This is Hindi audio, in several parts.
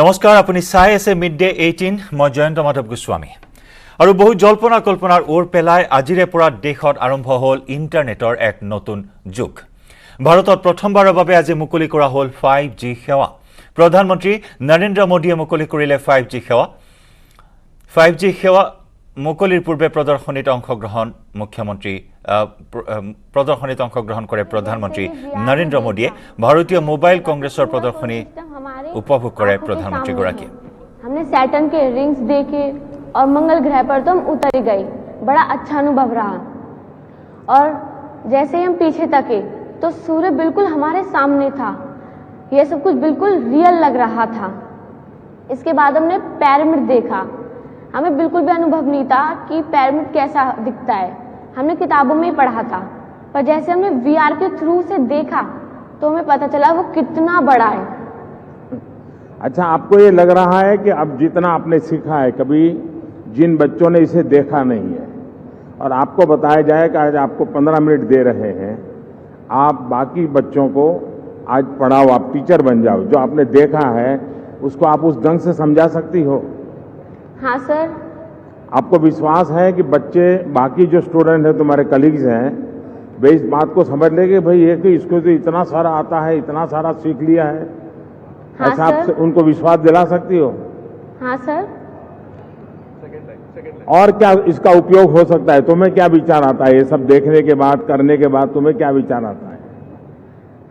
নমস্কাৰ আপুনি চাই আছে মিড ডে 18 মই জয়ন্ত মাধৱ গোস্বামী আৰু বহু জল্পনা কল্পনাৰ ওৰ পেলাই আজিৰে পৰা দেশত আৰম্ভ হ'ল ইন্টাৰনেটৰ এক নতুন যুগ ভাৰতত প্ৰথমবাৰৰ বাবে আজি মুকলি কৰা হ'ল 5G সেৱা প্ৰধানমন্ত্ৰী নৰেন্দ্ৰ মোদীয়ে মুকলি কৰিলে 5G সেৱা মুকলিৰ পূৰ্বে প্ৰদৰ্শনীত অংশগ্ৰহণ কৰে প্ৰধানমন্ত্ৰী নৰেন্দ্ৰ মোদীয়ে ভাৰতীয় মোবাইল কংগ্ৰেছৰ প্ৰদৰ্শনী उपभोग करे प्रधानमंत्री गराकी हमने सैटर्न के रिंग्स देखे और मंगल ग्रह पर तो हम उतर गए बड़ा अच्छा अनुभव रहा और जैसे ही हम पीछे तके तो सूर्य बिल्कुल हमारे सामने था यह सब कुछ बिल्कुल रियल लग रहा था इसके बाद हमने पिरामिड देखा हमें बिल्कुल भी अनुभव नहीं था कि पिरामिड कैसा दिखता है हमने किताबों में ही पढ़ा था पर जैसे हमने VR के थ्रू से देखा तो हमें पता चला वो कितना बड़ा है। अच्छा, आपको ये लग रहा है कि अब जितना आपने सीखा है, कभी जिन बच्चों ने इसे देखा नहीं है और आपको बताया जाए कि आज आपको 15 मिनट दे रहे हैं, आप बाकी बच्चों को आज पढ़ाओ, आप टीचर बन जाओ, जो आपने देखा है उसको आप उस ढंग से समझा सकती हो? हाँ सर। आपको विश्वास है कि बच्चे, बाकी जो स्टूडेंट हैं, तुम्हारे कलीग्स हैं, वे इस बात को समझ लेंगे भाई ये कि इसको तो इतना सारा आता है, इतना सारा सीख लिया है? हाँ ऐसा आप उनको विश्वास दिला सकती हो? हाँ सर। और क्या इसका उपयोग हो सकता है? तुम्हें क्या विचार आता है ये सब देखने के बाद, करने के बाद तुम्हें क्या विचार आता है?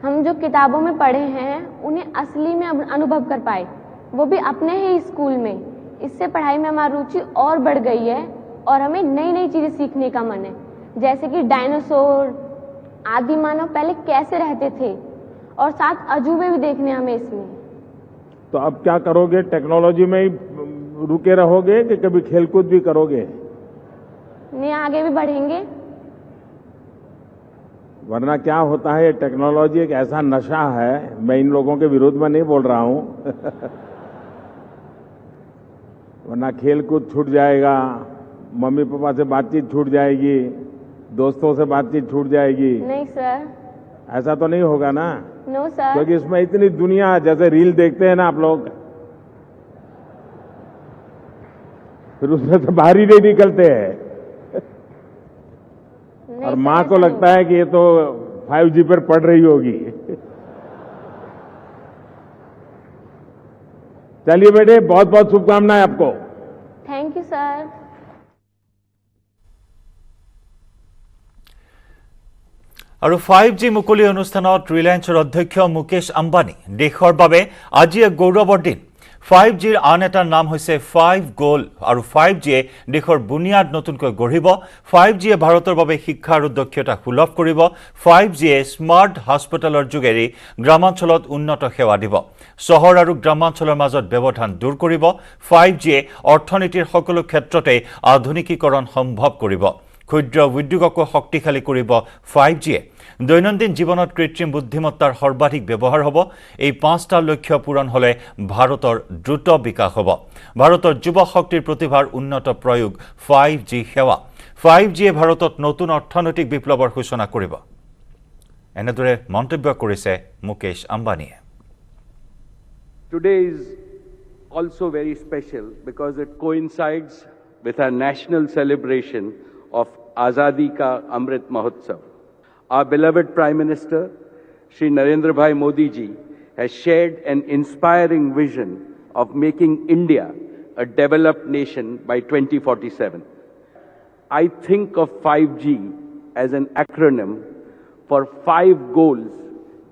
हम जो किताबों में पढ़े हैं उन्हें असली में अनुभव कर पाए, वो भी अपने ही स्कूल में। इससे पढ़ाई में हमारी रुचि और बढ़ गई है और हमें नई नई चीजें सीखने का मन है, जैसे कि डायनासोर, आदि मानव पहले कैसे रहते थे और 7 अजूबे भी देखने हमें इसमें। तो अब क्या करोगे? टेक्नोलॉजी में ही रुके रहोगे कि कभी खेलकूद भी करोगे? नहीं, आगे भी बढ़ेंगे। वरना क्या होता है, टेक्नोलॉजी एक ऐसा नशा है, मैं इन लोगों के विरोध में नहीं बोल रहा हूं वरना खेलकूद छूट जाएगा, मम्मी पापा से बातचीत छूट जाएगी, दोस्तों से बातचीत छूट जाएगी। नहीं सर, ऐसा तो नहीं होगा ना? No sir. क्योंकि इसमें इतनी दुनिया, जैसे रील देखते हैं ना आप लोग, फिर उसमें से बाहर ही नहीं निकलते हैं और माँ को लगता है कि ये तो 5G पर पढ़ रही होगी चलिए बेटे, बहुत बहुत शुभकामनाएं आपको। Thank you sir. আৰু 5G মুকলি অনুষ্ঠানত ৰিলায়েন্সৰ অধ্যক্ষ মুকেশ আম্বানী দেশৰ বাবে আজি এক গৌৰৱৰ দিন 5Gৰ আন এটা নাম হৈছে 5 গোল আৰু 5Gয়ে দেশৰ বুনিয়াদ নতুনকৈ গঢ়িব 5Gয়ে ভাৰতৰ বাবে শিক্ষা আৰু দক্ষতা সুলভ কৰিব 5Gয়ে স্মাৰ্ট হস্পিটেলৰ যোগেৰে গ্ৰামাঞ্চলত উন্নত সেৱা দিব চহৰ আৰু গ্ৰামাঞ্চলৰ মাজত ব্যৱধান দূৰ কৰিব 5Gয়ে অৰ্থনীতিৰ সকলো ক্ষেত্ৰতে আধুনিকীকৰণ সম্ভৱ কৰিব ক্ষুদ্ৰ উদ্যোগক শক্তিশালী কৰিব 5Gয়ে দৈনন্দিন জীৱনত কৃত্ৰিম বুদ্ধিমত্তাৰ সৰ্বাধিক ব্যৱহাৰ হ'ব এই 5টা লক্ষ্য পূৰণ হলে ভাৰতৰ দ্ৰুত বিকাশ হ'ব ভাৰতৰ যুৱ শক্তিৰ প্ৰতিভাৰ উন্নত প্ৰয়োগ 5G সেৱা 5Gয়ে ভাৰতত নতুন অৰ্থনৈতিক বিপ্লৱৰ সূচনা কৰিব এনেদৰে মন্তব্য কৰিছে মুকেশ আম্বানীয়ে Today is also very special because it coincides with our national celebration of Azadi Ka Amrit Mahotsav. Our beloved Prime Minister, Shri Narendra Bhai Modi ji, has shared an inspiring vision of making India a developed nation by 2047. I think of 5G as an acronym for 5 goals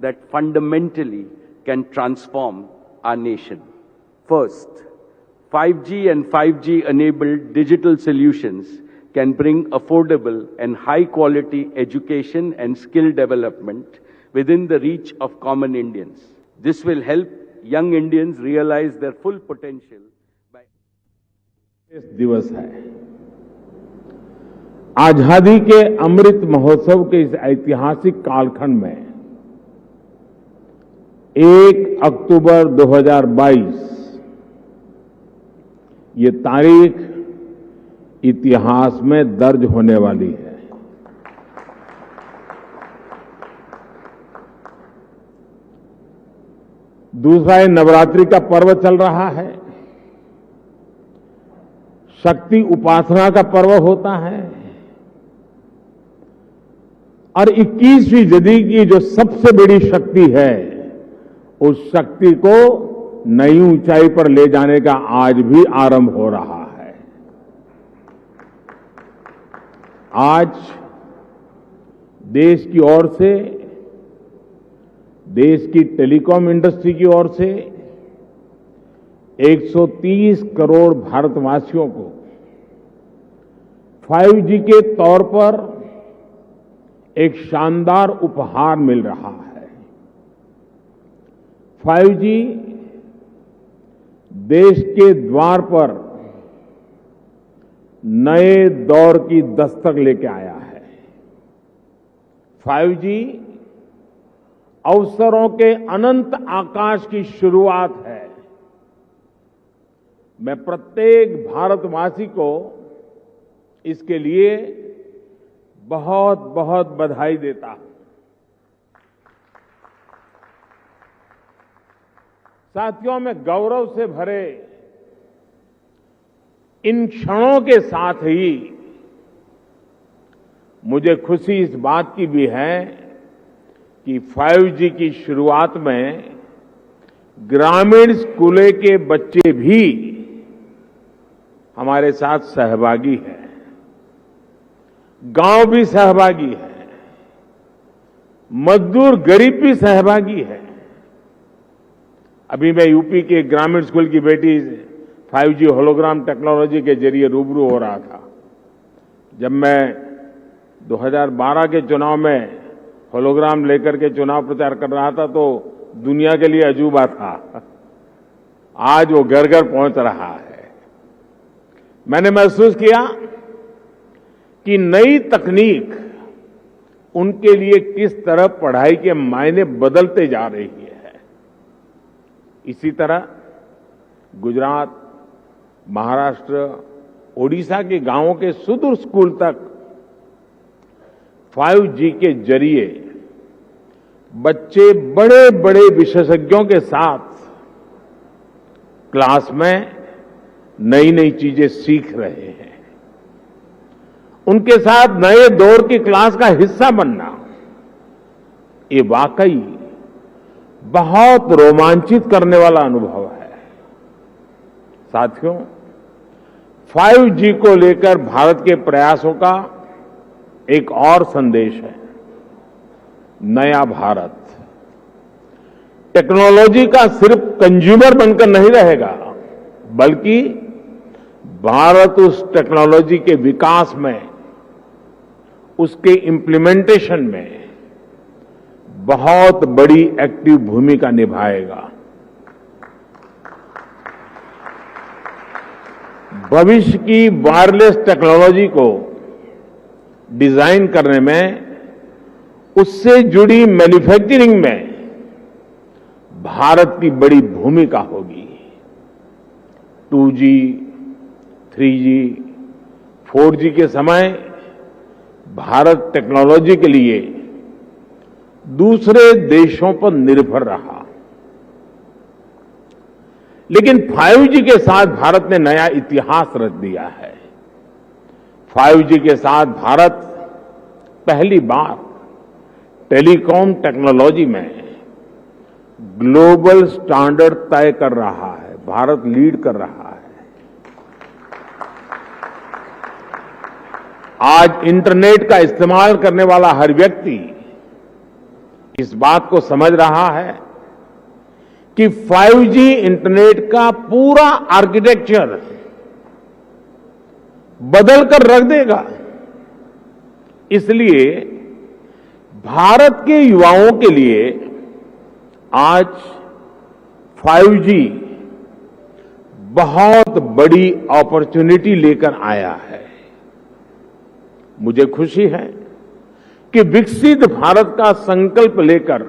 that fundamentally can transform our nation. First, 5G and 5G-enabled digital solutions can bring affordable and high-quality education and skill development within the reach of common Indians. This will help young Indians realize their full potential. इस दिवस है आजादी के अमृत महोत्सव के इस ऐतिहासिक कालखंड में 1 अक्टूबर 2022 ये तारीख इतिहास में दर्ज होने वाली है दूसरा ये नवरात्रि का पर्व चल रहा है, शक्ति उपासना का पर्व होता है और 21वीं सदी की जो सबसे बड़ी शक्ति है, उस शक्ति को नई ऊंचाई पर ले जाने का आज भी आरंभ हो रहा है। आज देश की ओर से, देश की टेलीकॉम इंडस्ट्री की ओर से 130 करोड़ भारतवासियों को 5G के तौर पर एक शानदार उपहार मिल रहा है। 5G देश के द्वार पर नए दौर की दस्तक लेके आया है। 5G अवसरों के अनंत आकाश की शुरुआत है। मैं प्रत्येक भारतवासी को इसके लिए बहुत बहुत बधाई देता हूं। साथियों, मैं गौरव से भरे इन क्षणों के साथ ही मुझे खुशी इस बात की भी है कि 5G की शुरुआत में ग्रामीण स्कूलों के बच्चे भी हमारे साथ सहभागी हैं, गांव भी सहभागी है, मजदूर गरीब भी सहभागी है। अभी मैं यूपी के ग्रामीण स्कूल की बेटी 5G होलोग्राम टेक्नोलॉजी के जरिए रूबरू हो रहा था। जब मैं 2012 के चुनाव में होलोग्राम लेकर के चुनाव प्रचार कर रहा था तो दुनिया के लिए अजूबा था। आज वो घर घर पहुंच रहा है। मैंने महसूस किया कि नई तकनीक उनके लिए किस तरह पढ़ाई के मायने बदलते जा रही है। इसी तरह गुजरात, महाराष्ट्र, ओडिशा के गांवों के सुदूर स्कूल तक 5G के जरिए बच्चे बड़े बड़े विशेषज्ञों के साथ क्लास में नई नई चीजें सीख रहे हैं। उनके साथ नए दौर की क्लास का हिस्सा बनना, ये वाकई बहुत रोमांचित करने वाला अनुभव है। साथियों, 5G को लेकर भारत के प्रयासों का एक और संदेश है, नया भारत। टेक्नोलॉजी का सिर्फ कंज्यूमर बनकर नहीं रहेगा, बल्कि भारत उस टेक्नोलॉजी के विकास में, उसके इम्प्लीमेंटेशन में बहुत बड़ी एक्टिव भूमिका निभाएगा। भविष्य की वायरलेस टेक्नोलॉजी को डिजाइन करने में, उससे जुड़ी मैन्युफैक्चरिंग में भारत की बड़ी भूमिका होगी। 2G, 3G, 4G के समय भारत टेक्नोलॉजी के लिए दूसरे देशों पर निर्भर रहा, लेकिन 5G के साथ भारत ने नया इतिहास रच दिया है। 5G के साथ भारत पहली बार टेलीकॉम टेक्नोलॉजी में ग्लोबल स्टैंडर्ड तय कर रहा है। भारत लीड कर रहा है। आज इंटरनेट का इस्तेमाल करने वाला हर व्यक्ति इस बात को समझ रहा है कि 5G इंटरनेट का पूरा आर्किटेक्चर बदल कर रख देगा। इसलिए भारत के युवाओं के लिए आज 5G बहुत बड़ी अपॉर्चुनिटी लेकर आया है। मुझे खुशी है कि विकसित भारत का संकल्प लेकर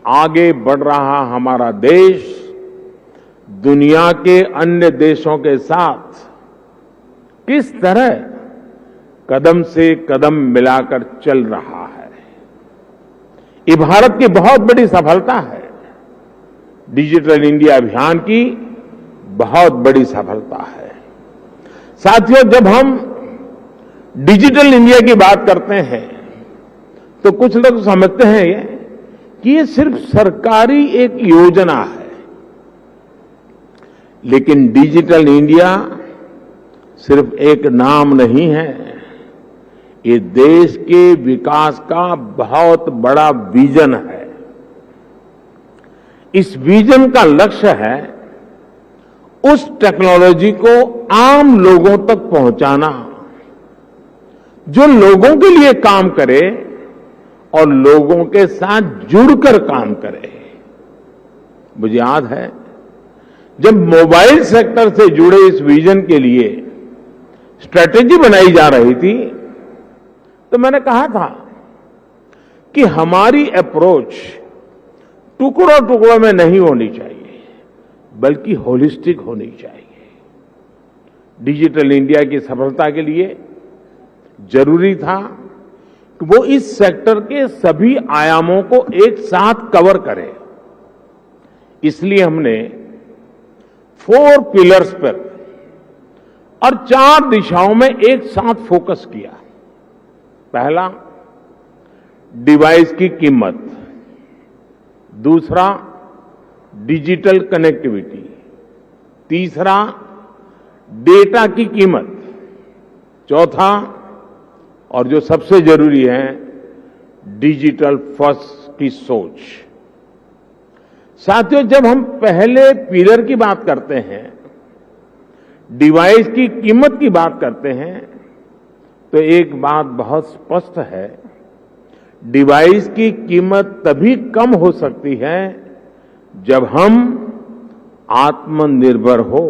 आगे बढ़ रहा हमारा देश दुनिया के अन्य देशों के साथ किस तरह कदम से कदम मिलाकर चल रहा है। ये भारत की बहुत बड़ी सफलता है। डिजिटल इंडिया अभियान की बहुत बड़ी सफलता है। साथियों, जब हम डिजिटल इंडिया की बात करते हैं तो कुछ लोग समझते हैं कि ये सिर्फ सरकारी एक योजना है, लेकिन डिजिटल इंडिया सिर्फ एक नाम नहीं है, ये देश के विकास का बहुत बड़ा विजन है। इस विजन का लक्ष्य है उस टेक्नोलॉजी को आम लोगों तक पहुंचाना जो लोगों के लिए काम करे और लोगों के साथ जुड़कर काम करे। मुझे याद है जब मोबाइल सेक्टर से जुड़े इस विजन के लिए स्ट्रेटेजी बनाई जा रही थी तो मैंने कहा था कि हमारी अप्रोच टुकड़ों टुकड़ों में नहीं होनी चाहिए, बल्कि होलिस्टिक होनी चाहिए। डिजिटल इंडिया की सफलता के लिए जरूरी था कि वो इस सेक्टर के सभी आयामों को एक साथ कवर करे। इसलिए हमने 4 पिलर्स पर और 4 दिशाओं में एक साथ फोकस किया। पहला, डिवाइस की कीमत। दूसरा, डिजिटल कनेक्टिविटी। तीसरा, डेटा की कीमत। चौथा, और जो सबसे जरूरी है, डिजिटल फर्स्ट की सोच। साथियों, जब हम पहले पिलर की बात करते हैं, डिवाइस की कीमत की बात करते हैं, तो एक बात बहुत स्पष्ट है, डिवाइस की कीमत तभी कम हो सकती है जब हम आत्मनिर्भर हो।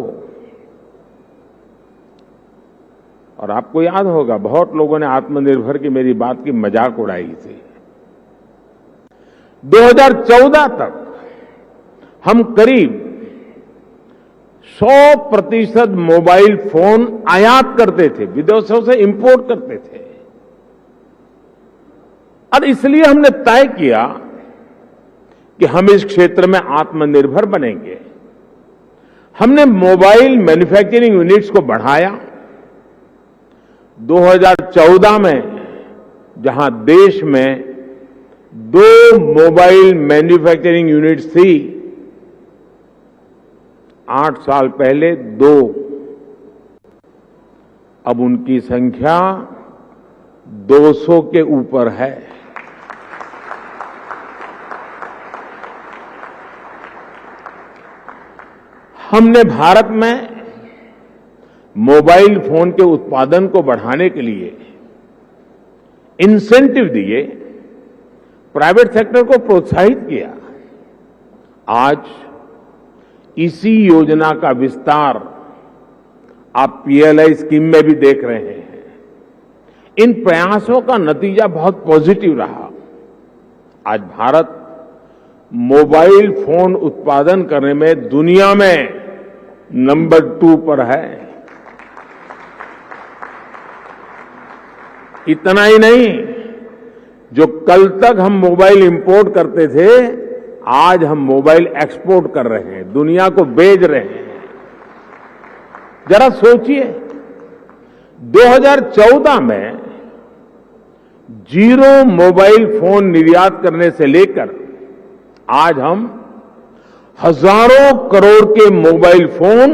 और आपको याद होगा, बहुत लोगों ने आत्मनिर्भर की मेरी बात की मजाक उड़ाई थी। 2014 तक हम करीब 100% मोबाइल फोन आयात करते थे, विदेशों से इंपोर्ट करते थे। और इसलिए हमने तय किया कि हम इस क्षेत्र में आत्मनिर्भर बनेंगे। हमने मोबाइल मैन्युफैक्चरिंग यूनिट्स को बढ़ाया। 2014 में जहां देश में 2 मोबाइल मैन्युफैक्चरिंग यूनिट्स थी, 8 साल पहले 2, अब उनकी संख्या 200 के ऊपर है। हमने भारत में मोबाइल फोन के उत्पादन को बढ़ाने के लिए इंसेंटिव दिए, प्राइवेट सेक्टर को प्रोत्साहित किया। आज इसी योजना का विस्तार आप पीएलआई स्कीम में भी देख रहे हैं। इन प्रयासों का नतीजा बहुत पॉजिटिव रहा। आज भारत मोबाइल फोन उत्पादन करने में दुनिया में नंबर 2 पर है। इतना ही नहीं, जो कल तक हम मोबाइल इंपोर्ट करते थे, आज हम मोबाइल एक्सपोर्ट कर रहे हैं, दुनिया को बेच रहे हैं। जरा सोचिए, 2014 में 0 मोबाइल फोन निर्यात करने से लेकर आज हम हजारों करोड़ के मोबाइल फोन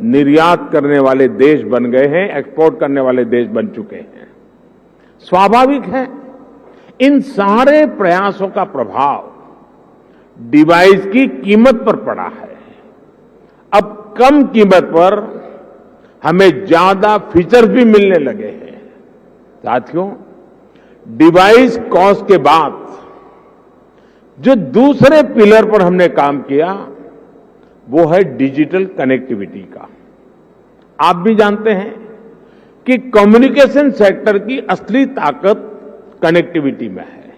निर्यात करने वाले देश बन गए हैं, एक्सपोर्ट करने वाले देश बन चुके हैं। स्वाभाविक है, इन सारे प्रयासों का प्रभाव डिवाइस की कीमत पर पड़ा है। अब कम कीमत पर हमें ज्यादा फीचर्स भी मिलने लगे हैं। साथियों, डिवाइस कॉस्ट के बाद जो दूसरे पिलर पर हमने काम किया, वो है डिजिटल कनेक्टिविटी का। आप भी जानते हैं कि कम्युनिकेशन सेक्टर की असली ताकत कनेक्टिविटी में है।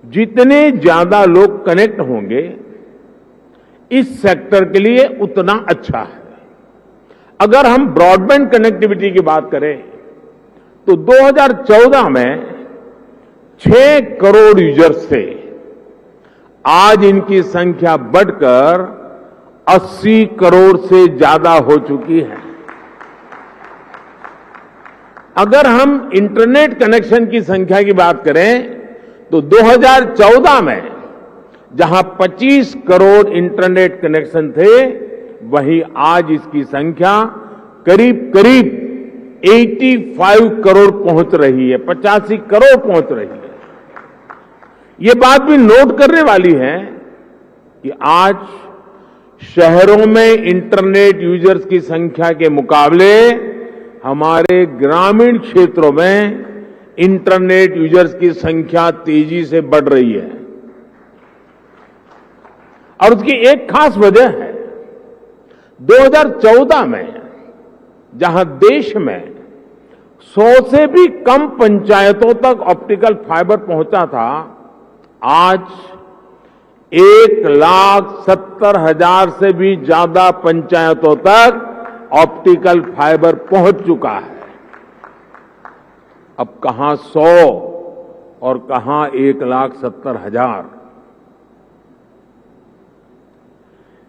जितने ज्यादा लोग कनेक्ट होंगे, इस सेक्टर के लिए उतना अच्छा है। अगर हम ब्रॉडबैंड कनेक्टिविटी की बात करें तो 2014 में 6 करोड़ यूजर्स थे, आज इनकी संख्या बढ़कर 80 करोड़ से ज्यादा हो चुकी है। अगर हम इंटरनेट कनेक्शन की संख्या की बात करें तो 2014 में जहां 25 करोड़ इंटरनेट कनेक्शन थे, वहीं आज इसकी संख्या करीब करीब 85 करोड़ पहुंच रही है, 85 करोड़ पहुंच रही है। ये बात भी नोट करने वाली है कि आज शहरों में इंटरनेट यूजर्स की संख्या के मुकाबले हमारे ग्रामीण क्षेत्रों में इंटरनेट यूजर्स की संख्या तेजी से बढ़ रही है। और उसकी एक खास वजह है, 2014 में जहां देश में 100 से भी कम पंचायतों तक ऑप्टिकल फाइबर पहुंचा था, आज 1,70,000 से भी ज्यादा पंचायतों तक ऑप्टिकल फाइबर पहुंच चुका है। अब कहां 100 और कहां 1,70,000।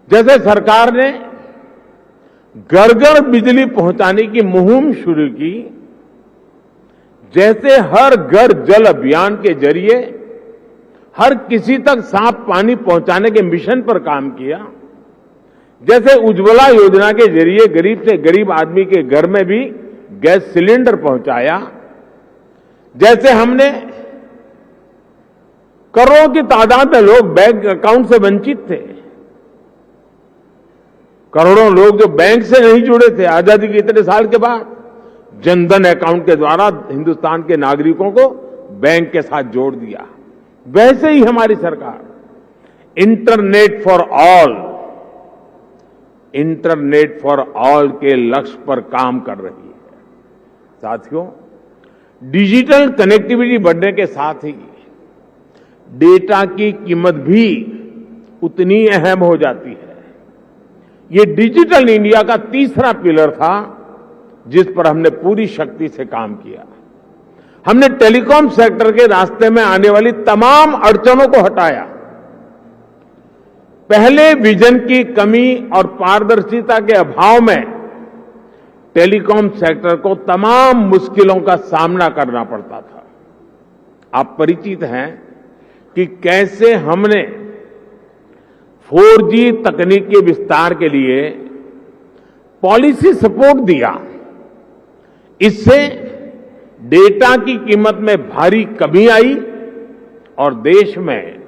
जैसे सरकार ने घर घर बिजली पहुंचाने की मुहिम शुरू की, जैसे हर घर जल अभियान के जरिए हर किसी तक साफ पानी पहुंचाने के मिशन पर काम किया, जैसे उज्ज्वला योजना के जरिए गरीब से गरीब आदमी के घर में भी गैस सिलेंडर पहुंचाया, जैसे हमने करोड़ों की तादाद में लोग बैंक अकाउंट से वंचित थे, करोड़ों लोग जो बैंक से नहीं जुड़े थे, आजादी के इतने साल के बाद जनधन अकाउंट के द्वारा हिंदुस्तान के नागरिकों को बैंक के साथ जोड़ दिया। वैसे ही हमारी सरकार इंटरनेट फॉर ऑल के लक्ष्य पर काम कर रही है। साथियों, डिजिटल कनेक्टिविटी बढ़ने के साथ ही डेटा की कीमत भी उतनी अहम हो जाती है। ये डिजिटल इंडिया का तीसरा पिलर था जिस पर हमने पूरी शक्ति से काम किया। हमने टेलीकॉम सेक्टर के रास्ते में आने वाली तमाम अड़चनों को हटाया। पहले विजन की कमी और पारदर्शिता के अभाव में टेलीकॉम सेक्टर को तमाम मुश्किलों का सामना करना पड़ता था। आप परिचित हैं कि कैसे हमने 4G तकनीक के विस्तार के लिए पॉलिसी सपोर्ट दिया। इससे डेटा की कीमत में भारी कमी आई और देश में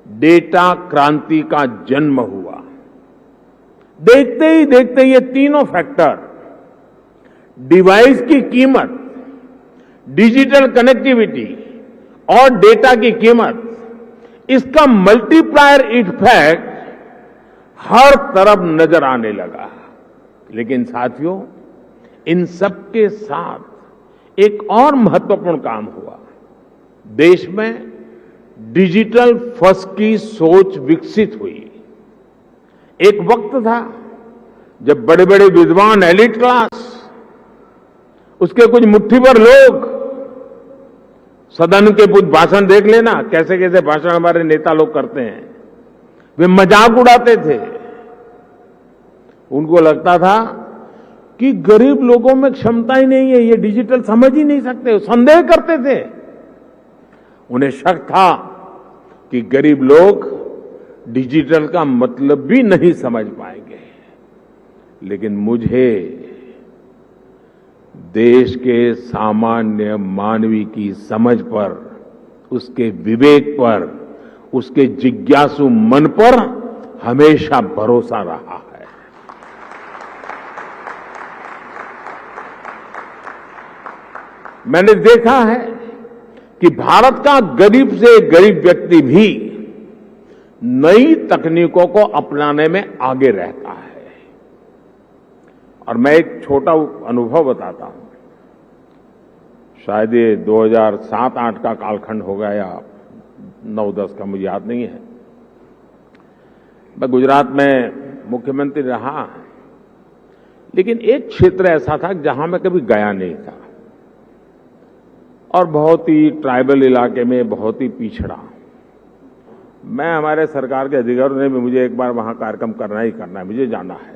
डेटा क्रांति का जन्म हुआ। देखते ही देखते ये तीनों फैक्टर, डिवाइस की कीमत, डिजिटल कनेक्टिविटी और डेटा की कीमत, इसका मल्टीप्लायर इफेक्ट हर तरफ नजर आने लगा। लेकिन साथियों, इन सब के साथ एक और महत्वपूर्ण काम हुआ। देश में डिजिटल फर्स्ट की सोच विकसित हुई। एक वक्त था जब बड़े बड़े विद्वान, एलिट क्लास, उसके कुछ मुट्ठी भर लोग, सदन के कुछ भाषण देख लेना, कैसे कैसे भाषण हमारे नेता लोग करते हैं, वे मजाक उड़ाते थे। उनको लगता था कि गरीब लोगों में क्षमता ही नहीं है, ये डिजिटल समझ ही नहीं सकते, संदेह करते थे। उन्हें शक था कि गरीब लोग डिजिटल का मतलब भी नहीं समझ पाएंगे। लेकिन मुझे देश के सामान्य मानवी की समझ पर, उसके विवेक पर, उसके जिज्ञासु मन पर हमेशा भरोसा रहा है। मैंने देखा है कि भारत का गरीब से गरीब व्यक्ति भी नई तकनीकों को अपनाने में आगे रहता है। और मैं एक छोटा अनुभव बताता हूं। शायद ये 2007-8 का कालखंड होगा या 9-10 का, मुझे याद नहीं है। मैं गुजरात में मुख्यमंत्री रहा, लेकिन एक क्षेत्र ऐसा था जहां मैं कभी गया नहीं था और बहुत ही ट्राइबल इलाके में, बहुत ही पिछड़ा। मैं हमारे सरकार के अधिकारियों ने भी मुझे एक बार वहां कार्यक्रम करना ही करना है, मुझे जाना है।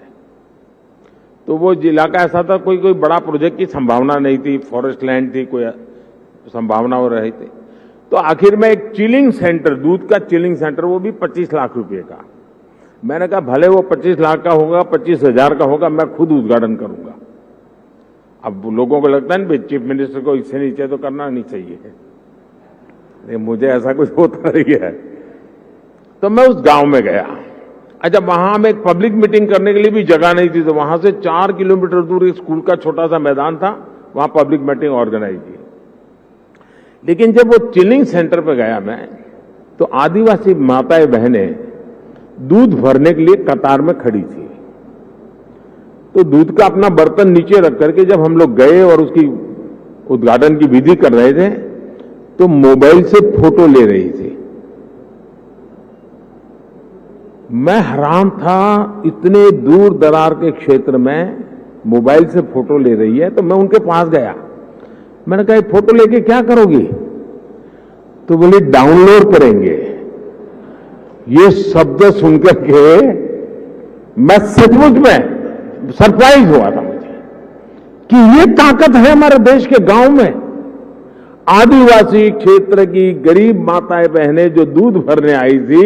तो वो इलाका ऐसा था, कोई बड़ा प्रोजेक्ट की संभावना नहीं थी, फॉरेस्ट लैंड थी, कोई संभावना हो रही थी। तो आखिर में एक चिलिंग सेंटर, दूध का चिलिंग सेंटर, वो भी 25 लाख रुपए का। मैंने कहा भले वो 25 लाख का होगा, 25,000 का होगा, मैं खुद उद्घाटन करूंगा। अब लोगों को लगता है ना, चीफ मिनिस्टर को इससे नीचे तो करना नहीं चाहिए, मुझे ऐसा कुछ होता नहीं है। तो मैं उस गांव में गया। अच्छा, वहां में एक पब्लिक मीटिंग करने के लिए भी जगह नहीं थी, तो वहां से 4 किलोमीटर दूर एक स्कूल का छोटा सा मैदान था, वहां पब्लिक मीटिंग ऑर्गेनाइज की। लेकिन जब वो चिलिंग सेंटर पे गया मैं, तो आदिवासी माताएं बहनें दूध भरने के लिए कतार में खड़ी थी। तो दूध का अपना बर्तन नीचे रख करके जब हम लोग गए और उसकी उद्घाटन की विधि कर रहे थे, तो मोबाइल से फोटो ले रही थी। मैं हैरान था, इतने दूर दरार के क्षेत्र में मोबाइल से फोटो ले रही है। तो मैं उनके पास गया, मैंने कहा फोटो लेके क्या करोगी? तो बोले डाउनलोड करेंगे। ये शब्द सुनकर के मैं सचमुच में सरप्राइज हुआ था मुझे कि ये ताकत है हमारे देश के गांव में। आदिवासी क्षेत्र की गरीब माताएं बहनें जो दूध भरने आई थी,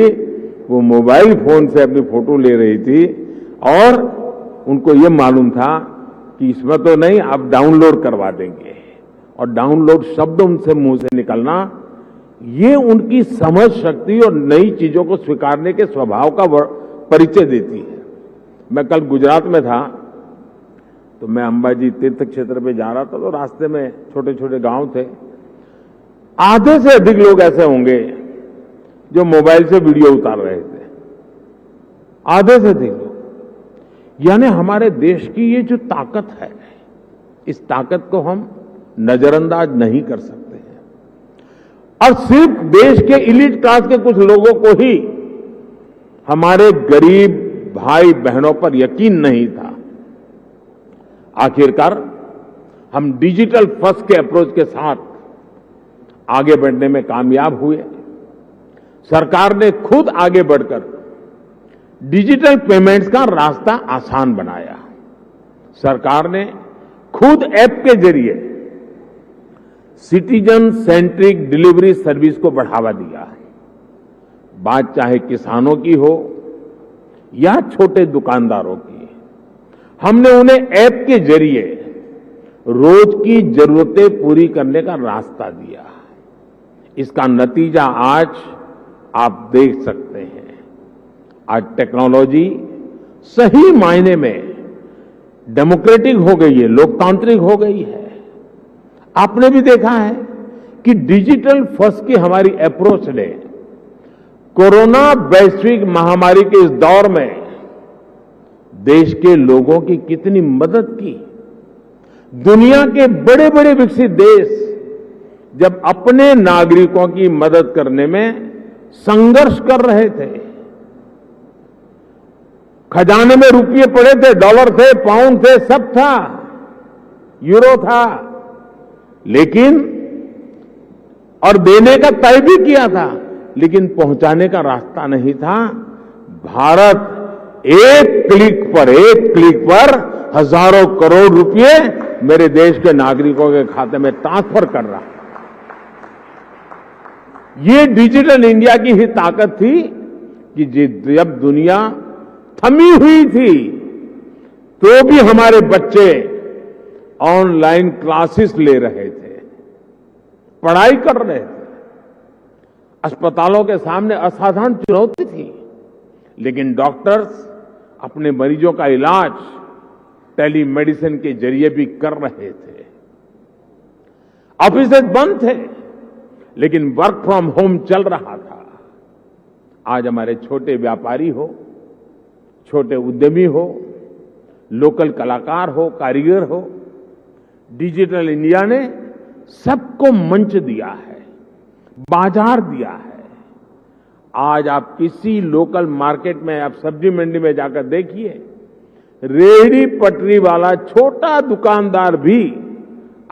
वो मोबाइल फोन से अपनी फोटो ले रही थी और उनको ये मालूम था कि इसमें तो नहीं, आप डाउनलोड करवा देंगे। और डाउनलोड शब्द उनसे मुंह से निकलना, ये उनकी समझ शक्ति और नई चीजों को स्वीकारने के स्वभाव का परिचय देती है। मैं कल गुजरात में था, तो मैं अंबाजी तीर्थ क्षेत्र पे जा रहा था, तो रास्ते में छोटे छोटे गांव थे। आधे से अधिक लोग ऐसे होंगे जो मोबाइल से वीडियो उतार रहे थे, आधे से अधिक लोग। यानी हमारे देश की ये जो ताकत है, इस ताकत को हम नजरअंदाज नहीं कर सकते हैं। और सिर्फ देश के इलीट क्लास के कुछ लोगों को ही हमारे गरीब भाई बहनों पर यकीन नहीं था। आखिरकार हम डिजिटल फर्स्ट के अप्रोच के साथ आगे बढ़ने में कामयाब हुए। सरकार ने खुद आगे बढ़कर डिजिटल पेमेंट्स का रास्ता आसान बनाया। सरकार ने खुद ऐप के जरिए सिटीजन सेंट्रिक डिलीवरी सर्विस को बढ़ावा दिया। बात चाहे किसानों की हो या छोटे दुकानदारों की, हमने उन्हें ऐप के जरिए रोज की जरूरतें पूरी करने का रास्ता दिया। इसका नतीजा आज आप देख सकते हैं। आज टेक्नोलॉजी सही मायने में डेमोक्रेटिक हो गई है, लोकतांत्रिक हो गई है। आपने भी देखा है कि डिजिटल फर्स्ट की हमारी अप्रोच ने कोरोना वैश्विक महामारी के इस दौर में देश के लोगों की कितनी मदद की। दुनिया के बड़े बड़े विकसित देश जब अपने नागरिकों की मदद करने में संघर्ष कर रहे थे, खजाने में रुपये पड़े थे, डॉलर थे, पाउंड थे, सब था, यूरो था, लेकिन और देने का तय भी किया था, लेकिन पहुंचाने का रास्ता नहीं था। भारत एक क्लिक पर हजारों करोड़ रुपए मेरे देश के नागरिकों के खाते में ट्रांसफर कर रहा है। ये डिजिटल इंडिया की ही ताकत थी कि जब दुनिया थमी हुई थी, तो भी हमारे बच्चे ऑनलाइन क्लासेस ले रहे थे, पढ़ाई कर रहे थे। अस्पतालों के सामने असाधारण चुनौती थी, लेकिन डॉक्टर्स अपने मरीजों का इलाज टेलीमेडिसिन के जरिए भी कर रहे थे। ऑफिसेज बंद थे, लेकिन वर्क फ्रॉम होम चल रहा था। आज हमारे छोटे व्यापारी हो, छोटे उद्यमी हो, लोकल कलाकार हो, कारीगर हो, डिजिटल इंडिया ने सबको मंच दिया है, बाजार दिया है। आज आप किसी लोकल मार्केट में, आप सब्जी मंडी में जाकर देखिए, रेहड़ी पटरी वाला छोटा दुकानदार भी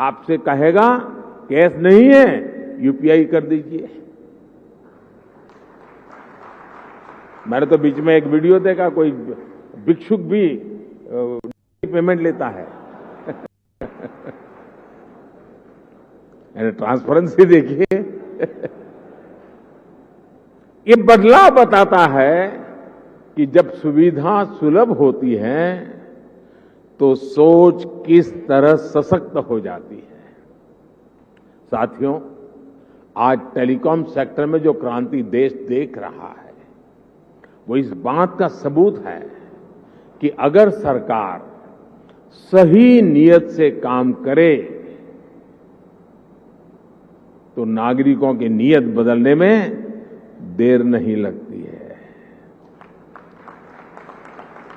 आपसे कहेगा कैश नहीं है, यूपीआई कर दीजिए। मैंने तो बीच में एक वीडियो देखा, कोई भिक्षुक भी पेमेंट लेता है। ट्रांसपेरेंसी देखिए। ये बदलाव बताता है कि जब सुविधा सुलभ होती है तो सोच किस तरह सशक्त हो जाती है। साथियों, आज टेलीकॉम सेक्टर में जो क्रांति देश देख रहा है वो इस बात का सबूत है कि अगर सरकार सही नीयत से काम करे तो नागरिकों की नीयत बदलने में देर नहीं लगती है।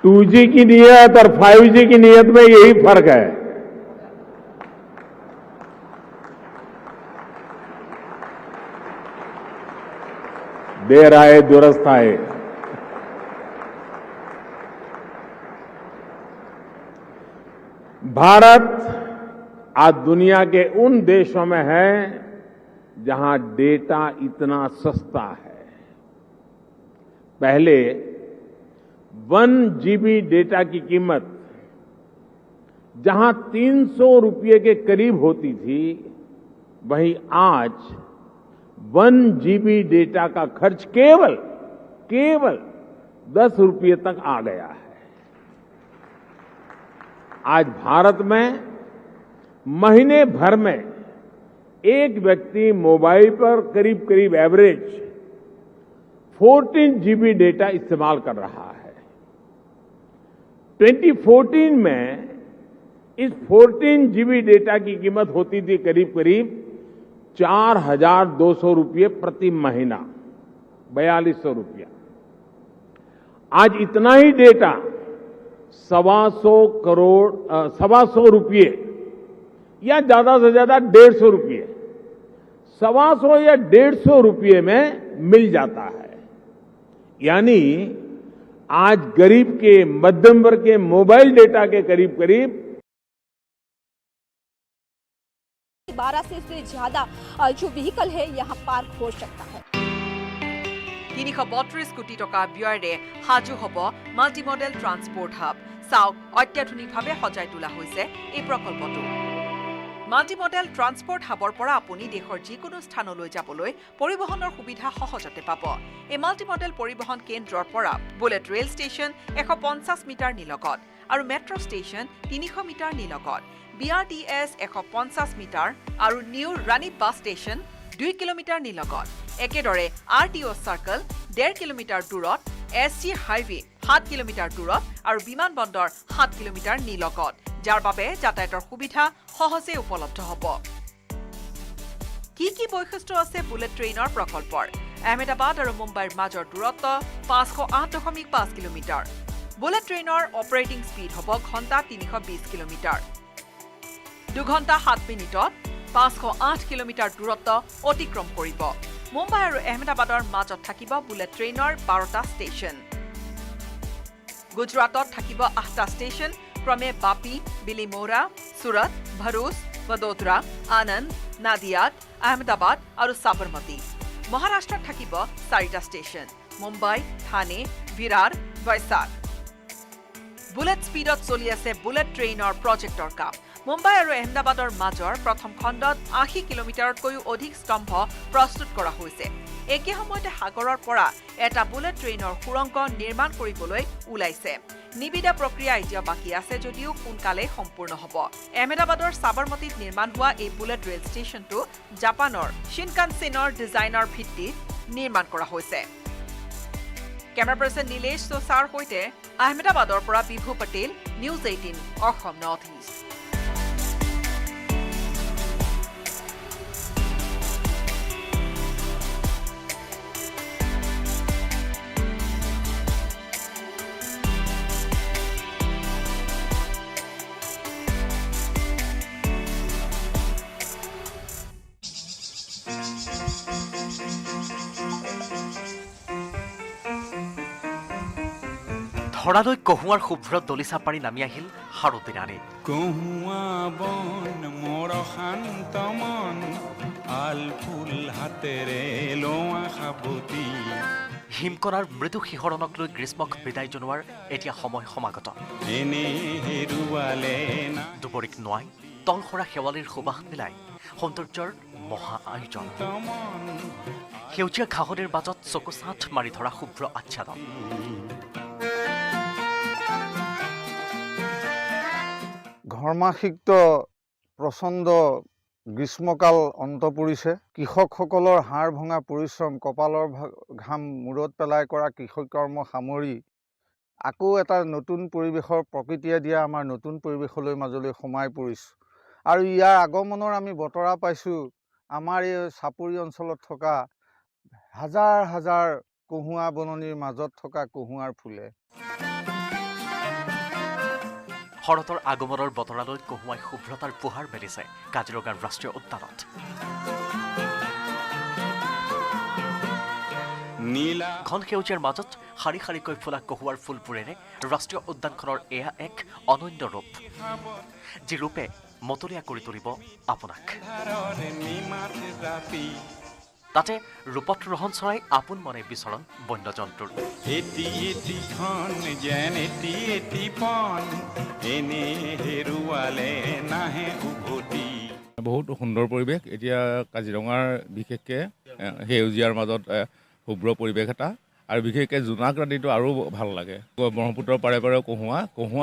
2G की नीयत और 5G की नीयत में यही फर्क है। देर आए दुरुस्त आए। भारत आज दुनिया के उन देशों में है जहां डेटा इतना सस्ता है। पहले 1 GB डेटा की कीमत जहां 300 रुपये के करीब होती थी, वहीं आज 1 GB डेटा का खर्च केवल 10 रुपये तक आ गया है। आज भारत में महीने भर में एक व्यक्ति मोबाइल पर करीब एवरेज 14 GB डेटा इस्तेमाल कर रहा है। 2014 में इस 14 GB डेटा की कीमत होती थी करीब 4,200 रुपये प्रति महीना, 4,200 रुपया। आज इतना ही डेटा 125 रुपये या ज्यादा से ज्यादा 150 रुपये, 125 या 150 रुपये में मिल जाता है। यानी आज गरीब के, मध्यम वर्ग के मोबाइल डेटा के करीब 12 से ज्यादा जो व्हीकल है यहाँ पार्क हो सकता है। 332 কোটি টকা ব্যয়েৰে সাজু হ'ব মাল্টি মডেল ট্ৰান্সপোৰ্ট হাব। চাওক, অত্যাধুনিকভাৱে সজাই তোলা হৈছে এই প্ৰকল্পটো। মাল্টি মডেল ট্ৰান্সপোৰ্ট হাবৰ পৰা আপুনি দেশৰ যিকোনো স্থানলৈ যাবলৈ পৰিবহণৰ সুবিধা সহজতে পাব। এই মাল্টি মডেল পৰিবহণ কেন্দ্ৰৰ পৰা বুলেট ৰেল ষ্টেচন 150 মিটাৰ নিলগত আৰু মেট্ৰ' ষ্টেচন 300 মিটাৰ নিলগত, BRTS 150 মিটাৰ আৰু নিউ ৰাণী বাছ ষ্টেচন 2 কিলোমিটাৰ নিলগত। একেদৰে RTO চাৰ্কল 1.5 কিলোমিটাৰ দূৰত, SG হাইৱে 7 কিলোমিটাৰ দূৰত আৰু বিমান বন্দৰ 7 কিলোমিটাৰ নিলগত, যাৰ বাবে যাতায়াতৰ সুবিধা সহজে উপলব্ধ হ'ব। কি বৈশিষ্ট্য আছে বুলেট ট্ৰেইনৰ প্ৰকল্পৰ? আহমেদাবাদ আৰু মুম্বাইৰ মাজৰ দূৰত্ব 508.5 কিলোমিটাৰ। বুলেট ট্ৰেইনৰ অপাৰেটিং স্পীড হ'ব ঘণ্টা 320 কিলোমিটাৰ। 2 ঘণ্টা 7 মিনিটত 508 কিলোমিটাৰ দূৰত্ব অতিক্ৰম কৰিব। মুম্বাই আৰু আহমেদাবাদৰ মাজত থাকিব বুলেট ট্ৰেইনৰ 12টা ষ্টেচন। গুজৰাটত থাকিব 8টা ষ্টেচন, ক্ৰমে বাপি, বিলিমোৰা, সুৰট, ভৰুচ, বদোদৰা, আনন্দ, নাদিয়াদ, আহমেদাবাদ আৰু সাবৰমতী। মহাৰাষ্ট্ৰত থাকিব 4টা ষ্টেচন, মুম্বাই, থানে, বিৰাৰ, বৈশাখ। বুলেট স্পীডত চলি আছে বুলেট ট্ৰেইনৰ প্ৰজেক্টৰ কাম। মুম্বাই আৰু আহমেদাবাদৰ মাজৰ প্ৰথম খণ্ডত 80 কিলোমিটাৰতকৈও অধিক স্তম্ভ প্ৰস্তুত কৰা হৈছে। একে সময়তে সাগৰৰ পৰা এটা বুলেট ট্ৰেইনৰ সুৰংগ নিৰ্মাণ কৰিবলৈ ওলাইছে। নিবিদা প্ৰক্ৰিয়া এতিয়া বাকী আছে যদিও সোনকালে সম্পূৰ্ণ হ'ব। আহমেদাবাদৰ সাবৰমতীত নিৰ্মাণ হোৱা এই বুলেট ৰেল ষ্টেচনটো জাপানৰ শিনকানছেনৰ ডিজাইনৰ ভিত্তিত নিৰ্মাণ কৰা হৈছে। কেমেৰা পাৰ্চন নীলেশ সোচাৰ সৈতে আহমেদাবাদৰ পৰা বিভু পটেল, নিউজ 18 অসম নৰ্থ ইষ্ট। ধৰালৈ কহুৱাৰ শুভ্ৰত দলিচা পাৰি নামি আহিল শাৰদী ৰাণী। কহুৱা বন মোৰ শান্ত মন, আল ফুল হাতেৰে লোৱা সাবতি। হিমকণাৰ মৃদু শিহৰণক লৈ গ্ৰীষ্মক বিদায় জনোৱাৰ এতিয়া সময় সমাগত। দুপৰীক নোৱাই তলসৰা শেৱালিৰ সুবাস মিলাই সৌন্দৰ্যৰ মহা আয়োজন। সেউজীয়া ঘাঁহনিৰ মাজত চকু চাট মাৰি ধৰা শুভ্ৰ আচ্ছাদন। ঘৰ্মাসিক্ত প্ৰচণ্ড গ্ৰীষ্মকাল অন্ত পৰিছে। কৃষকসকলৰ হাড় ভঙা পৰিশ্ৰম, কপালৰ ঘাম মূৰত পেলাই কৰা কৃষিকৰ্ম সামৰি আকৌ এটা নতুন পৰিৱেশৰ প্ৰকৃতিয়ে দিয়া আমাৰ নতুন পৰিৱেশলৈ মাজলৈ সোমাই পৰিছোঁ। আৰু ইয়াৰ আগমনৰ আমি বতৰা পাইছোঁ আমাৰ এই চাপৰি অঞ্চলত থকা হাজাৰ হাজাৰ কহুৱা বননিৰ মাজত থকা কহুৱাৰ ফুলে। শৰতৰ আগমনৰ বতৰালৈ কহুৱাই শুভ্ৰতাৰ পোহাৰ মেলিছে কাজিৰঙাৰ ৰাষ্ট্ৰীয় উদ্যানত। ঘন সেউজীয়াৰ মাজত শাৰী শাৰীকৈ ফুলা কহুৱাৰ ফুলবোৰেৰে ৰাষ্ট্ৰীয় উদ্যানখনৰ এয়া এক অনন্য ৰূপ, যি ৰূপে মতলীয়া কৰি তুলিব আপোনাক। তাতে ৰূপত ৰহন চৰাই আপোন মনে বিচৰণ বন্যজন্তুৰ। বহুত সুন্দৰ পৰিৱেশ। এতিয়া কাজিৰঙাৰ বিশেষকৈ সেউজীয়াৰ মাজত শুভ্ৰ পৰিৱেশ এটা, আৰু বিশেষকৈ জোনাক ৰাতিটো আৰু ভাল লাগে। ব্ৰহ্মপুত্ৰৰ পাৰে পাৰে কহুৱা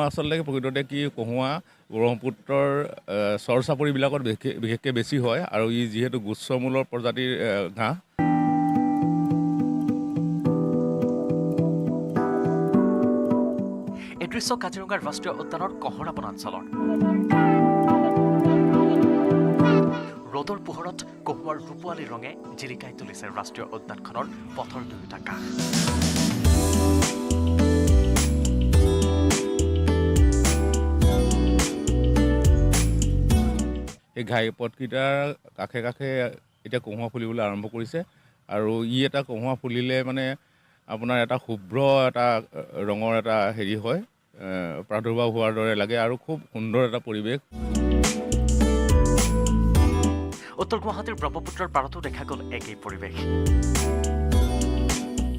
আচলতে প্ৰকৃততে কি, কহুৱা ব্ৰহ্মপুত্ৰৰ চৰ চাপৰিবিলাকত বিশেষকৈ বেছি হয়, আৰু ই যিহেতু গুচ্ছমূলৰ প্ৰজাতিৰ ঘাঁহ। এই দৃশ্য কাজিৰঙাৰ ৰাষ্ট্ৰীয় উদ্যানৰ কহৰা বনাঞ্চলৰ। ৰ'দৰ পোহৰত কহুৱাৰ ৰূপোৱালী ৰঙে জিলিকাই তুলিছে ৰাষ্ট্ৰীয় উদ্যানখনৰ পথৰ দুয়োটা কাষ। এই ঘাই পথকেইটাৰ কাষে কাষে এতিয়া কহুৱা ফুলিবলৈ আৰম্ভ কৰিছে, আৰু ই এটা কহুৱা ফুলিলে মানে আপোনাৰ এটা শুভ্ৰ এটা ৰঙৰ এটা হেৰি হয়, প্ৰাদুৰ্ভাৱ হোৱাৰ দৰে লাগে, আৰু খুব সুন্দৰ এটা পৰিৱেশ। উত্তৰ গুৱাহাটীৰ ব্ৰহ্মপুত্ৰৰ পাৰতো দেখা গ'ল একেই পৰিৱেশ।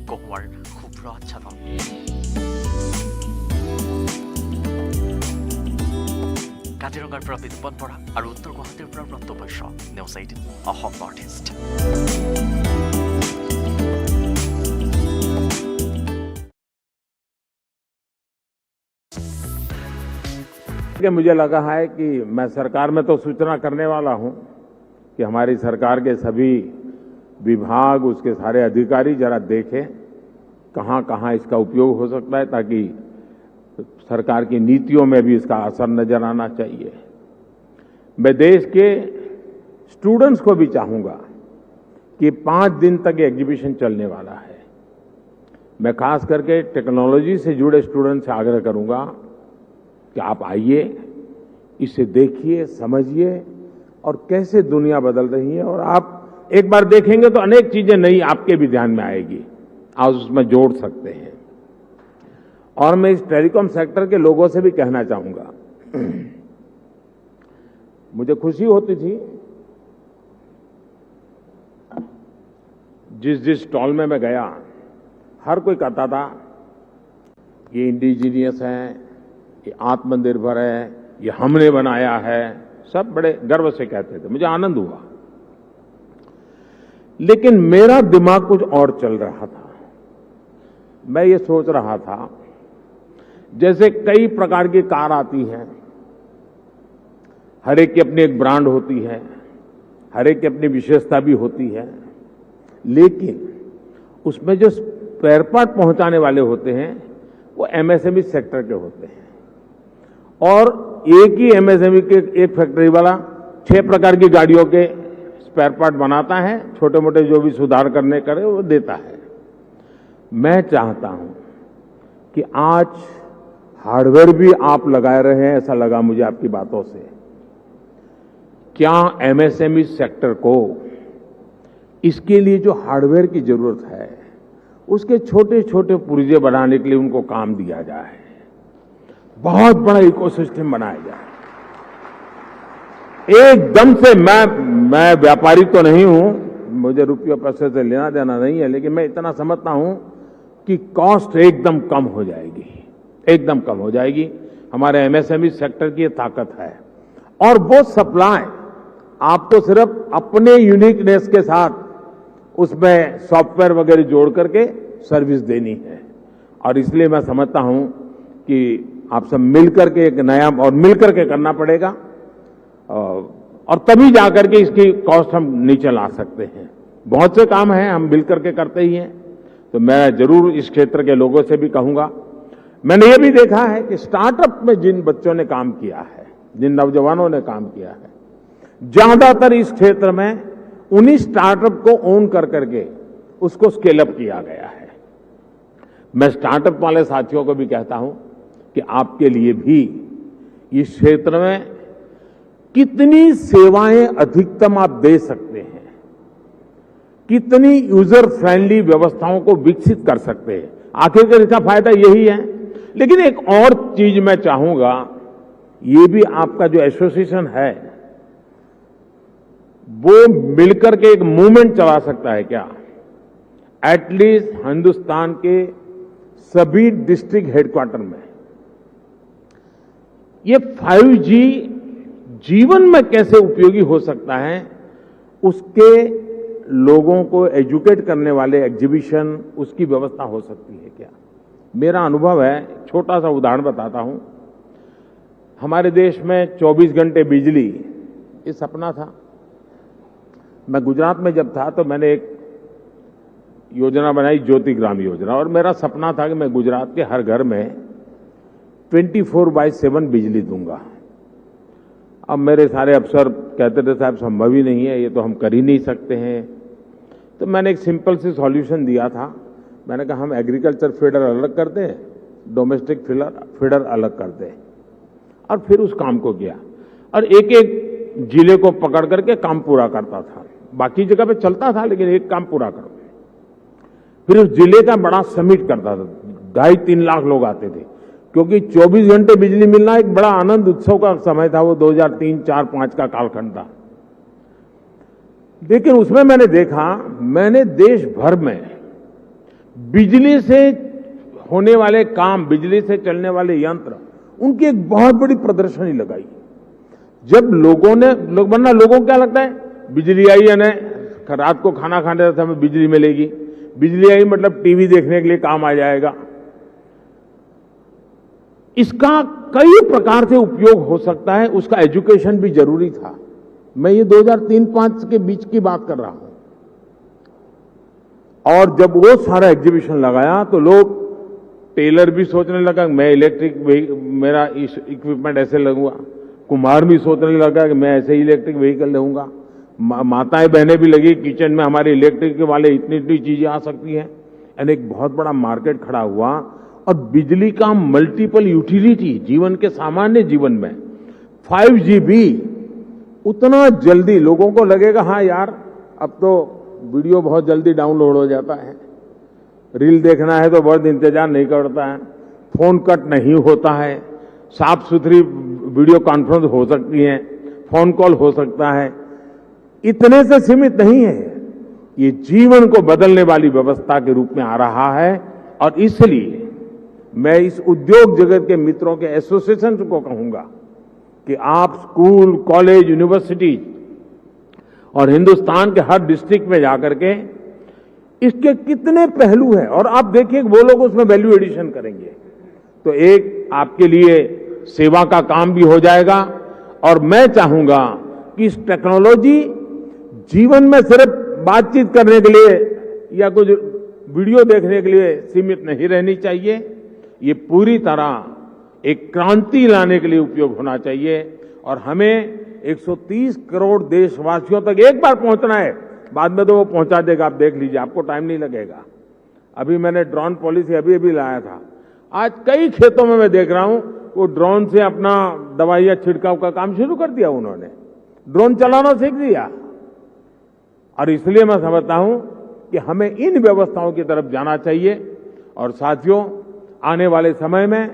কহুৱাৰ শুভ্ৰ আচ্ছাদন। কাজিৰঙাৰ পৰা বিনোপন বৰা আৰু উত্তৰ গুৱাহাটীৰ পৰা ব্ৰত্য বৈশ্য, নিউজ 18 অসম নৰ্থ ইষ্ট। मुझे लगा है कि मैं सरकार में तो सूचना करने वाला हूं कि हमारी सरकार के सभी विभाग, उसके सारे अधिकारी जरा देखें कहां कहां इसका उपयोग हो सकता है, ताकि सरकार की नीतियों में भी इसका असर नजर आना चाहिए। मैं देश के स्टूडेंट्स को भी चाहूंगा कि 5 दिन तक ये एग्जीबिशन चलने वाला है। मैं खास करके टेक्नोलॉजी से जुड़े स्टूडेंट्स से आग्रह करूंगा कि आप आइए, इसे देखिए, समझिए और कैसे दुनिया बदल रही है, और आप एक बार देखेंगे तो अनेक चीजें नई आपके भी ध्यान में आएगी, आप उसमें जोड़ सकते हैं। और मैं इस टेलीकॉम सेक्टर के लोगों से भी कहना चाहूंगा, मुझे खुशी होती थी जिस स्टॉल में मैं गया, हर कोई कहता था ये इंडिजीनियस है, ये आत्मनिर्भर है, ये हमने बनाया है, सब बड़े गर्व से कहते थे, मुझे आनंद हुआ। लेकिन मेरा दिमाग कुछ और चल रहा था। मैं ये सोच रहा था, जैसे कई प्रकार की कार आती हैं, हर एक की अपनी एक ब्रांड होती है, हर एक की अपनी विशेषता भी होती है, लेकिन उसमें जो स्पेयर पार्ट पहुंचाने वाले होते हैं वो एमएसएमई सेक्टर के होते हैं। और एक ही एमएसएमई के एक फैक्ट्री वाला 6 प्रकार की गाड़ियों के स्पेयर पार्ट बनाता है, छोटे मोटे जो भी सुधार करने करे वो देता है। मैं चाहता हूं कि आज हार्डवेयर भी आप लगाए रहे हैं, ऐसा लगा मुझे आपकी बातों से। क्या एमएसएमई सेक्टर को इसके लिए जो हार्डवेयर की जरूरत है, उसके छोटे छोटे पुर्जे बनाने के लिए उनको काम दिया जाए, बहुत बड़ा इकोसिस्टम बनाया जाए। एकदम से मैं व्यापारी तो नहीं हूं, मुझे रुपये पैसे से लेना देना नहीं है, लेकिन मैं इतना समझता हूं की कॉस्ट एकदम कम हो जाएगी, एकदम कम हो जाएगी। हमारे एमएसएमई सेक्टर की ये ताकत है। और वो सप्लाई आपको सिर्फ अपने यूनिकनेस के साथ उसमें सॉफ्टवेयर वगैरह जोड़ करके सर्विस देनी है। और इसलिए मैं समझता हूं कि आप सब मिलकर के एक नया और मिलकर के करना पड़ेगा और तभी जाकर के इसकी कॉस्ट हम नीचे ला सकते हैं। बहुत से काम हैं हम मिलकर के करते ही हैं। तो मैं जरूर इस क्षेत्र के लोगों से भी कहूंगा। मैंने ये भी देखा है कि स्टार्टअप में जिन बच्चों ने काम किया है, जिन नौजवानों ने काम किया है, ज्यादातर इस क्षेत्र में उन्हीं स्टार्टअप को ओन कर करके उसको स्केल अप किया गया है। मैं स्टार्टअप वाले साथियों को भी कहता हूं कि आपके लिए भी इस क्षेत्र में कितनी सेवाएं अधिकतम आप दे सकते हैं, कितनी यूजर फ्रेंडली व्यवस्थाओं को विकसित कर सकते हैं, आखिरकार इसका फायदा यही है। लेकिन एक और चीज मैं चाहूंगा, ये भी आपका जो एसोसिएशन है वो मिलकर के एक मूवमेंट चला सकता है क्या? एटलीस्ट हिंदुस्तान के सभी डिस्ट्रिक्ट हेडक्वार्टर में ये 5G जीवन में कैसे उपयोगी हो सकता है, उसके लोगों को एजुकेट करने वाले एग्जीबिशन, उसकी व्यवस्था हो सकती है क्या? मेरा अनुभव है, छोटा सा उदाहरण बताता हूं। हमारे देश में 24 घंटे बिजली, ये सपना था। मैं गुजरात में जब था तो मैंने एक योजना बनाई, ज्योति ग्राम योजना, और मेरा सपना था कि मैं गुजरात के हर घर में 24/7 बिजली दूंगा। अब मेरे सारे अफसर कहते थे साहब संभव ही नहीं है, ये तो हम कर ही नहीं सकते हैं। तो मैंने एक सिंपल सी सॉल्यूशन दिया था। मैंने कहा हम एग्रीकल्चर फीडर अलग कर दें, डोमेस्टिक फीडर अलग कर दें, और फिर उस काम को किया और एक एक जिले को पकड़ करके काम पूरा करता था। बाकी जगह पे चलता था लेकिन एक काम पूरा करो। फिर उस जिले का बड़ा समिट करता था, 2.5-3 लाख लोग आते थे, क्योंकि 24 घंटे बिजली मिलना एक बड़ा आनंद उत्सव का समय था। वो 2003, 4, 5 का कालखंड था। लेकिन उसमें मैंने देखा, मैंने देश भर में बिजली से होने वाले काम, बिजली से चलने वाले यंत्र, उनकी एक बहुत बड़ी प्रदर्शनी लगाई। जब लोगों को क्या लगता है, बिजली आई है ना, रात को खाना खाने का समय बिजली मिलेगी, बिजली आई मतलब टीवी देखने के लिए काम आ जाएगा। इसका कई प्रकार से उपयोग हो सकता है, उसका एजुकेशन भी जरूरी था। मैं ये 2003-5 के बीच की बात कर रहा हूं। और जब वो सारा एग्जीबिशन लगाया तो लोग, टेलर भी सोचने लगा मैं इलेक्ट्रिक, मेरा इक्विपमेंट ऐसे लगूंगा, कुम्हार भी सोचने लगा कि मैं ऐसे इलेक्ट्रिक व्हीकल लूंगा, माताएं बहनें भी लगी किचन में हमारे इलेक्ट्रिक वाले इतनी चीजें आ सकती हैं। यानी एक बहुत बड़ा मार्केट खड़ा हुआ। और बिजली का मल्टीपल यूटिलिटी जीवन के सामान्य जीवन में 5G भी उतना जल्दी, लोगों को लगेगा हाँ यार अब तो वीडियो बहुत जल्दी डाउनलोड हो जाता है, रील देखना है तो बहुत इंतजार नहीं करता है, फोन कट नहीं होता है, साफ सुथरी वीडियो कॉन्फ्रेंस हो सकती है, फोन कॉल हो सकता है। इतने से सीमित नहीं है, ये जीवन को बदलने वाली व्यवस्था के रूप में आ रहा है। और इसलिए मैं इस उद्योग जगत के मित्रों के एसोसिएशन को कहूंगा कि आप स्कूल, कॉलेज, यूनिवर्सिटी और हिंदुस्तान के हर डिस्ट्रिक्ट में जाकर के इसके कितने पहलू हैं, और आप देखिए वो लोग उसमें वैल्यू एडिशन करेंगे तो एक आपके लिए सेवा का काम भी हो जाएगा। और मैं चाहूंगा कि इस टेक्नोलॉजी जीवन में सिर्फ बातचीत करने के लिए या कुछ वीडियो देखने के लिए सीमित नहीं रहनी चाहिए, ये पूरी तरह एक क्रांति लाने के लिए उपयोग होना चाहिए। और हमें 130 करोड़ देशवासियों तक एक बार पहुंचना है, बाद में तो वो पहुंचा देगा, आप देख लीजिए, आपको टाइम नहीं लगेगा। अभी मैंने ड्रोन पॉलिसी अभी लाया था, आज कई खेतों में मैं देख रहा हूं वो ड्रोन से अपना दवाइयां छिड़काव का काम शुरू कर दिया, उन्होंने ड्रोन चलाना सीख दिया। और इसलिए मैं समझता हूं कि हमें इन व्यवस्थाओं की तरफ जाना चाहिए। और साथियों, आने वाले समय में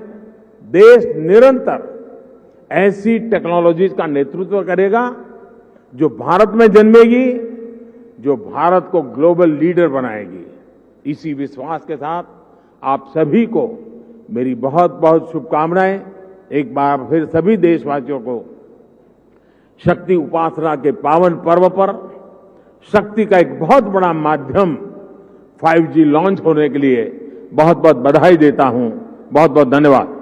देश निरंतर ऐसी टेक्नोलॉजीज का नेतृत्व करेगा जो भारत में जन्मेगी, जो भारत को ग्लोबल लीडर बनाएगी। इसी विश्वास के साथ आप सभी को मेरी बहुत बहुत शुभकामनाएं। एक बार फिर सभी देशवासियों को शक्ति उपासना के पावन पर्व पर शक्ति का एक बहुत बड़ा माध्यम 5G लॉन्च होने के लिए बहुत बहुत बधाई देता हूं। बहुत बहुत धन्यवाद।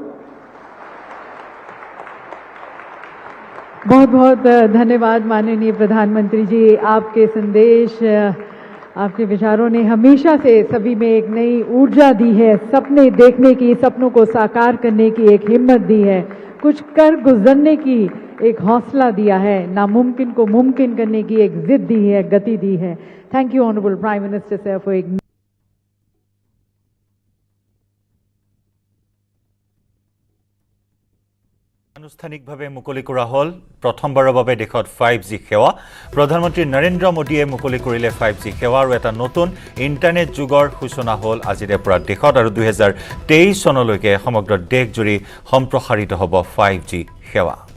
बहुत बहुत धन्यवाद माननीय प्रधानमंत्री जी। आपके संदेश, आपके विचारों ने हमेशा से सभी में एक नई ऊर्जा दी है, सपने देखने की, सपनों को साकार करने की एक हिम्मत दी है, कुछ कर गुजरने की एक हौसला दिया है, नामुमकिन को मुमकिन करने की एक जिद दी है, गति दी है। Thank you honourable prime minister sir for एक আনুষ্ঠানিকভাৱে মুকলি কৰা হ'ল প্ৰথমবাৰৰ বাবে দেশত 5G সেৱা। প্ৰধানমন্ত্ৰী নৰেন্দ্ৰ মোদীয়ে মুকলি কৰিলে 5G সেৱা আৰু এটা নতুন ইণ্টাৰনেট যুগৰ সূচনা হ'ল আজিৰে পৰা দেশত আৰু 2023 চনলৈকে সমগ্ৰ দেশজুৰি সম্প্ৰসাৰিত হ'ব 5G সেৱা।